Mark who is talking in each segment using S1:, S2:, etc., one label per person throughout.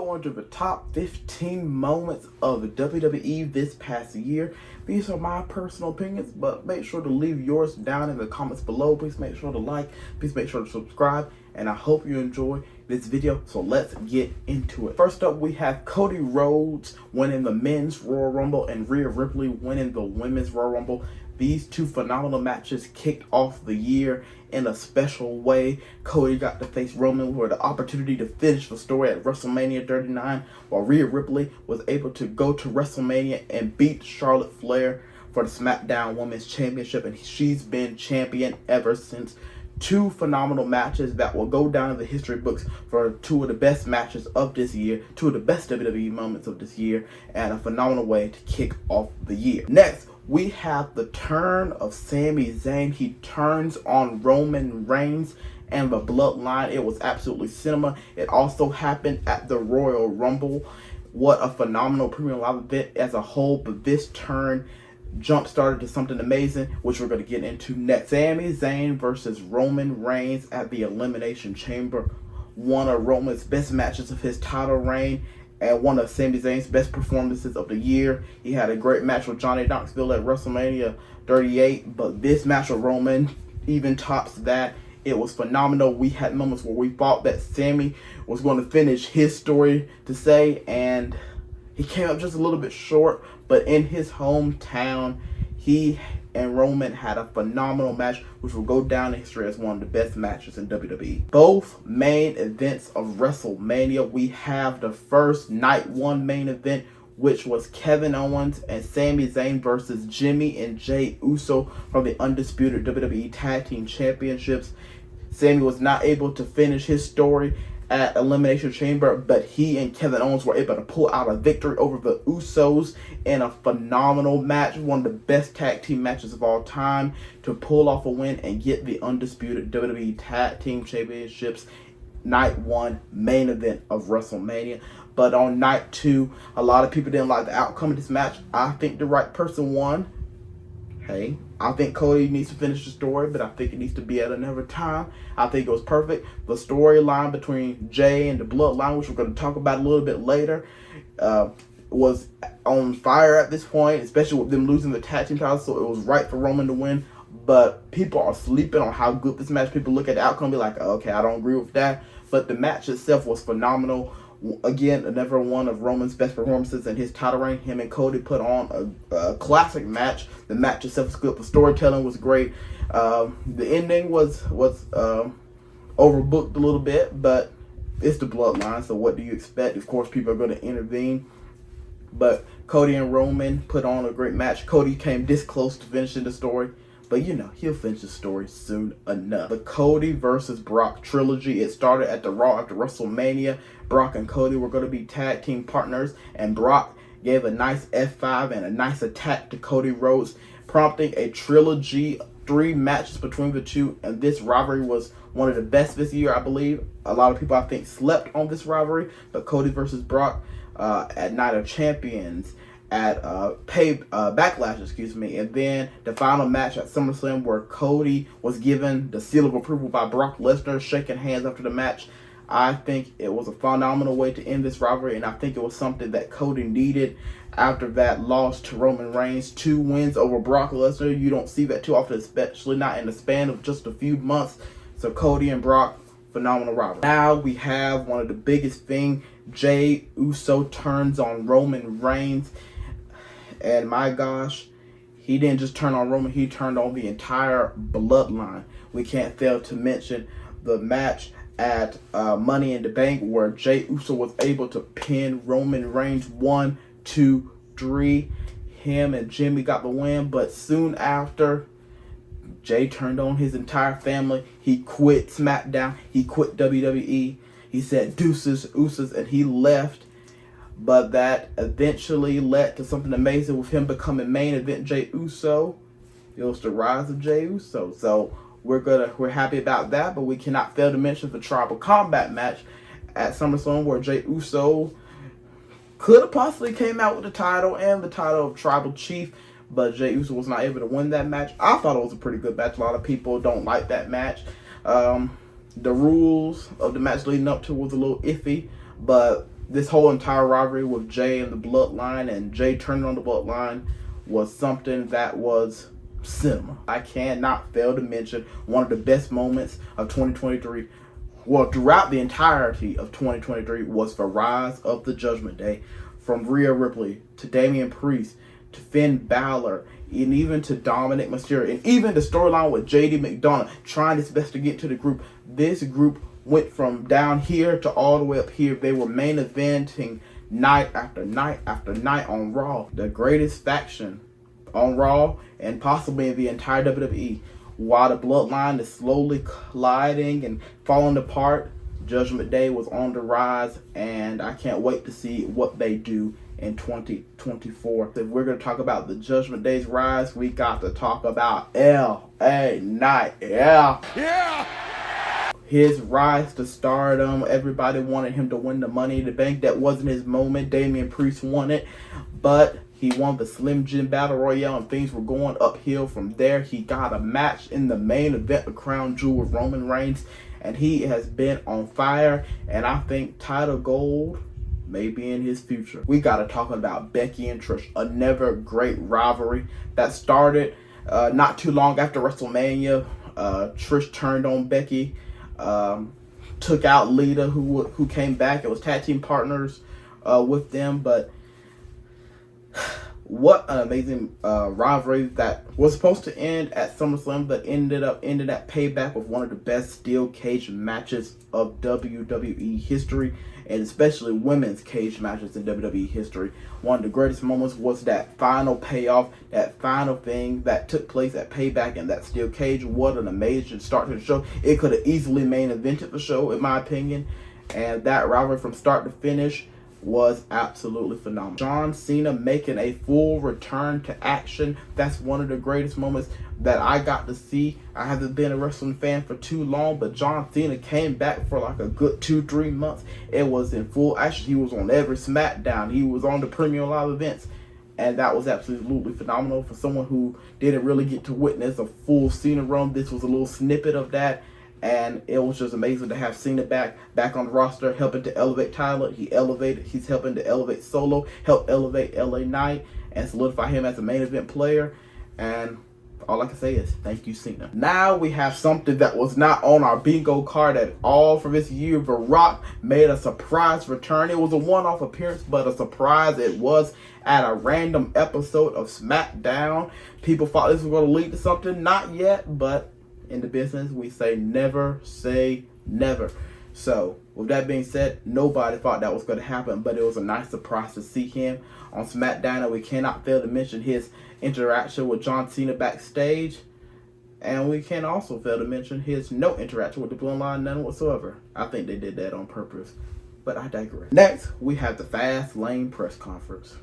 S1: going to the top 15 moments of WWE this past year. These are my personal opinions, but make sure to leave yours down in the comments below. Please make sure to like, please make sure to subscribe, and I hope you enjoy this video. So let's get into it. First up, we have Cody Rhodes winning the men's Royal Rumble and Rhea Ripley winning the women's Royal Rumble. These two phenomenal matches kicked off the year in a special way. Cody got to face Roman with the opportunity to finish the story at WrestleMania 39, while Rhea Ripley was able to go to WrestleMania and beat Charlotte Flair for the SmackDown Women's Championship, and she's been champion ever since. Two phenomenal matches that will go down in the history books for two of the best matches of this year, two of the best WWE moments of this year, and a phenomenal way to kick off the year. Next, we have the turn of Sami Zayn. He turns on Roman Reigns and the Bloodline. It was absolutely cinema. It also happened at the Royal Rumble. What a phenomenal premium live event as a whole, but this turn jump started to something amazing, which we're going to get into next. Sami Zayn versus Roman Reigns at the Elimination Chamber. One of Roman's best matches of his title reign and one of Sami Zayn's best performances of the year. He had a great match with Johnny Knoxville at WrestleMania 38, but this match with Roman even tops that. It was phenomenal. We had moments where we thought that Sami was going to finish his story to say, and he came up just a little bit short, but in his hometown, he and Roman had a phenomenal match, which will go down in history as one of the best matches in WWE. Both main events of WrestleMania. We have the first night one main event, which was Kevin Owens and Sami Zayn versus Jimmy and Jey Uso from the undisputed WWE Tag Team Championships. Sami was not able to finish his story at Elimination Chamber, but he and Kevin Owens were able to pull out a victory over the Usos in a phenomenal match, one of the best tag team matches of all time, to pull off a win and get the undisputed WWE Tag Team Championships night one main event of WrestleMania. But on night two, a lot of people didn't like the outcome of this match. I think the right person won. Hey, I think Cody needs to finish the story, but I think it needs to be at another time. I think it was perfect. The storyline between Jey and the Bloodline, which we're going to talk about a little bit later, was on fire at this point, especially with them losing the tag team titles, so it was right for Roman to win. But people are sleeping on how good this match. People look at the outcome and be like, okay, I don't agree with that. But the match itself was phenomenal. Again, another one of Roman's best performances in his title reign. Him and Cody put on a classic match. The match itself was good. The storytelling was great. The ending was overbooked a little bit, but it's the Bloodline, so what do you expect? Of course, people are going to intervene. But Cody and Roman put on a great match. Cody came this close to finishing the story, but you know, he'll finish the story soon enough. The Cody versus Brock trilogy. It started at the Raw after WrestleMania. Brock and Cody were going to be tag team partners, and Brock gave a nice F5 and a nice attack to Cody Rhodes, prompting a trilogy, 3 matches between the two, and this rivalry was one of the best this year, I believe. A lot of people, I think, slept on this rivalry, but Cody versus Brock at Night of Champions, at Backlash, and then the final match at Summerslam, where Cody was given the seal of approval by Brock Lesnar, shaking hands after the match. I think it was a phenomenal way to end this rivalry, and I think it was something that Cody needed after that loss to Roman Reigns. 2 wins over Brock Lesnar. You don't see that too often, especially not in the span of just a few months. So Cody and Brock, phenomenal rivalry. Now we have one of the biggest things. Jey Uso turns on Roman Reigns. And my gosh, he didn't just turn on Roman, he turned on the entire Bloodline. We can't fail to mention the match at Money in the Bank, where Jey Uso was able to pin Roman Reigns 1, 2, 3. Him and Jimmy got the win, but soon after, Jey turned on his entire family. He quit SmackDown, he quit WWE. He said deuces, ooses, and he left. But that eventually led to something amazing with him becoming main event Jey Uso. It was the rise of Jey Uso. So we're happy about that, but we cannot fail to mention the Tribal Combat match at SummerSlam, where Jey Uso could have possibly came out with the title and the title of Tribal Chief, but Jey Uso was not able to win that match. I thought it was a pretty good match. A lot of people don't like that match. The rules of the match leading up to was a little iffy, but this whole entire rivalry with Jay and the Bloodline, and Jay turning on the Bloodline, was something that was cinema. I cannot fail to mention one of the best moments of 2023, well, throughout the entirety of 2023, was the rise of the Judgment Day, from Rhea Ripley to Damian Priest to Finn Balor, and even to Dominic Mysterio, and even the storyline with JD McDonough trying his best to get to the group. This group went from down here to all the way up here. They were main eventing night after night after night on Raw. The greatest faction on Raw and possibly in the entire WWE. While the Bloodline is slowly colliding and falling apart, Judgment Day was on the rise, and I can't wait to see what they do in 2024. If we're going to talk about the Judgment Day's rise, we got to talk about LA Knight. Yeah! His rise to stardom. Everybody wanted him to win the Money in the Bank. That wasn't his moment. Damian Priest won it, but he won the Slim Jim Battle Royale, and things were going uphill from there. He got a match in the main event, the Crown Jewel with Roman Reigns, and he has been on fire, and I think title gold may be in his future. We got to talk about Becky and Trish, another great rivalry that started not too long after WrestleMania. Trish turned on Becky, took out Lita, who came back. It was tag team partners with them, but what an amazing rivalry that was supposed to end at SummerSlam, but ended at Payback with one of the best steel cage matches of WWE history, and especially women's cage matches in WWE history. One of the greatest moments was that final payoff, that final thing that took place at Payback in that steel cage. What an amazing start to the show. It could have easily main evented the show, in my opinion, and that rivalry from start to finish was absolutely phenomenal. John Cena making a full return to action. That's one of the greatest moments that I got to see. I haven't been a wrestling fan for too long, but John Cena came back for like a good 2-3 months. It was in full action. He was on every SmackDown. He was on the premium live events, and that was absolutely phenomenal for someone who didn't really get to witness a full Cena run. This was a little snippet of that, and it was just amazing to have Cena back on the roster, helping to elevate Tyler. He's helping to elevate Solo, help elevate LA Knight, and solidify him as a main event player. And all I can say is thank you, Cena. Now we have something that was not on our bingo card at all for this year. The Rock made a surprise return. It was a one-off appearance, but a surprise it was at a random episode of SmackDown. People thought this was going to lead to something. Not yet, but in the business, we say never say never. So, with that being said, nobody thought that was going to happen, but it was a nice surprise to see him on SmackDown, and we cannot fail to mention his interaction with John Cena backstage, and we can also fail to mention his no interaction with the Bloodline, none whatsoever. I think they did that on purpose, but I digress. Next, we have the Fast Lane press conference.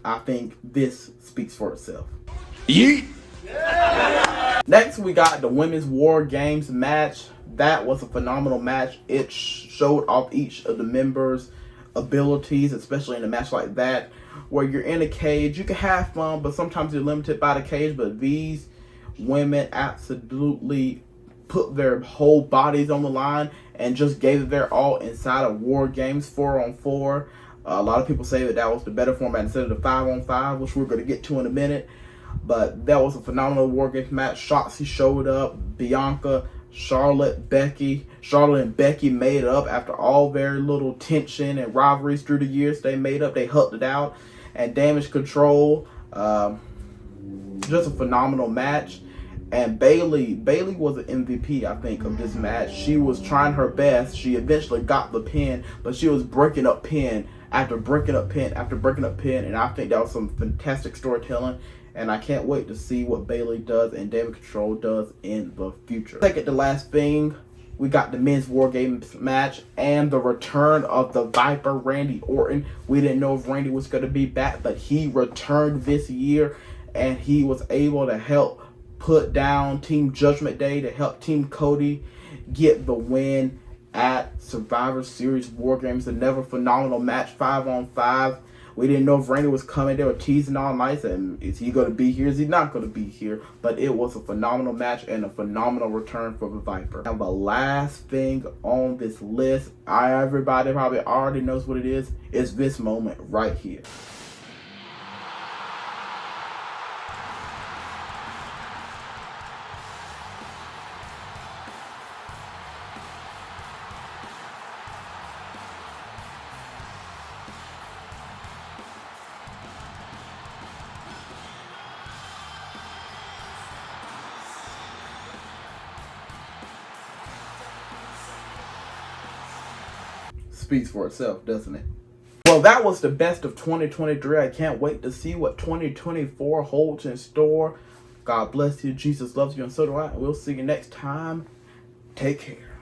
S1: I think this speaks for itself. Yeet! Next, we got the Women's War Games match. That was a phenomenal match. It showed off each of the members' abilities, especially in a match like that, where you're in a cage. You can have fun, but sometimes you're limited by the cage. But these women absolutely put their whole bodies on the line and just gave it their all inside of War Games 4-on-4. A lot of people say that was the better format instead of the 5-on-5, which we're going to get to in a minute. But that was a phenomenal War Games match. Shotzi showed up. Bianca, Charlotte and Becky made up after all very little tension and rivalries through the years. They made up. They hugged it out. And Damage Control. Just a phenomenal match. And Bayley was an MVP, I think, of this match. She was trying her best. She eventually got the pin, but she was breaking up pin after breaking up pin after breaking up pin. And I think that was some fantastic storytelling. And I can't wait to see what Bayley does and Damage Control does in the future. Second to last thing, we got the Men's War Games match and the return of the Viper, Randy Orton. We didn't know if Randy was going to be back, but he returned this year, and he was able to help put down Team Judgment Day, to help Team Cody get the win at Survivor Series War Games. Another phenomenal match, 5-on-5. We didn't know if Randy was coming. They were teasing all night, and is he going to be here? Is he not going to be here? But it was a phenomenal match and a phenomenal return for the Viper. Now, the last thing on this list, everybody probably already knows what it is this moment right here. Speaks for itself, doesn't it? Well, that was the best of 2023. I can't wait to see what 2024 holds in store. God bless you. Jesus loves you, and so do I. We'll see you next time. Take care.